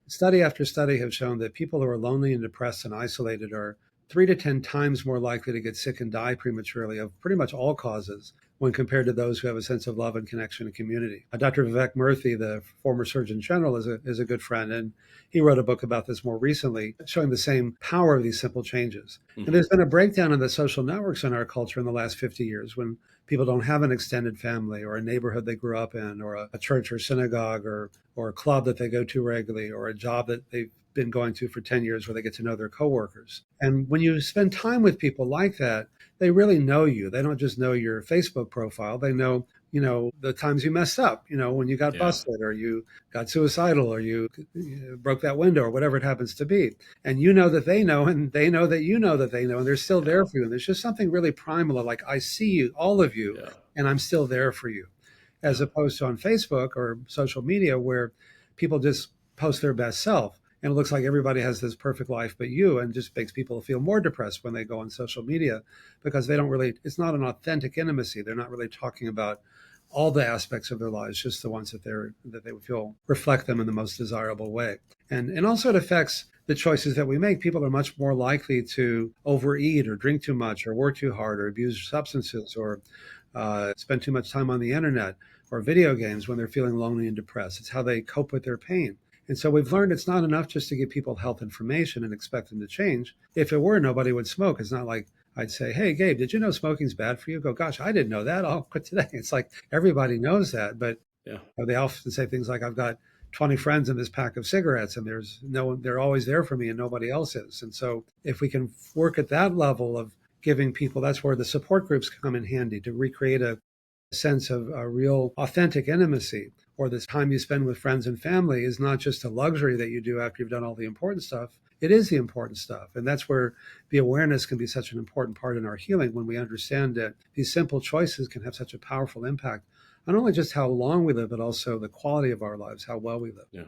Study after study have shown that people who are lonely and depressed and isolated are 3 to 10 times more likely to get sick and die prematurely of pretty much all causes when compared to those who have a sense of love and connection and community. Dr. Vivek Murthy, the former Surgeon General, is a good friend, and he wrote a book about this more recently, showing the same power of these simple changes. Mhm. And there's been a breakdown in the social networks in our culture in the last 50 years when people don't have an extended family or a neighborhood they grew up in or a church or synagogue or a club that they go to regularly or a job that they've been going to for 10 years where they get to know their coworkers. And when you spend time with people like that, they really know you. They don't just know your Facebook profile. They know, the times you messed up, when you got Yeah. busted or you got suicidal or you broke that window or whatever it happens to be. And you know that they know, and they know that you know that they know, and they're still there for you. And there's just something really primal, like I see you, all of you, Yeah. and I'm still there for you, as Yeah. opposed to on Facebook or social media where people just post their best self. And it looks like everybody has this perfect life but you, and just makes people feel more depressed when they go on social media because they don't really, it's not an authentic intimacy. They're not really talking about all the aspects of their lives, just the ones that they would feel reflect them in the most desirable way. And also it affects the choices that we make. People are much more likely to overeat or drink too much or work too hard or abuse substances or spend too much time on the internet or video games when they're feeling lonely and depressed. It's how they cope with their pain. And so we've learned it's not enough just to give people health information and expect them to change. If it were, nobody would smoke. It's not like I'd say, hey, Gabe, did you know smoking's bad for you? Go, gosh, I didn't know that. I'll quit today. It's like everybody knows that. But Yeah. they often say things like, I've got 20 friends in this pack of cigarettes and there's no one, they're always there for me and nobody else is. And so if we can work at that level of giving people, that's where the support groups come in handy to recreate a sense of a real authentic intimacy, or this time you spend with friends and family is not just a luxury that you do after you've done all the important stuff. It is the important stuff. And that's where the awareness can be such an important part in our healing, when we understand that these simple choices can have such a powerful impact, not only just how long we live, but also the quality of our lives, how well we live. Yeah.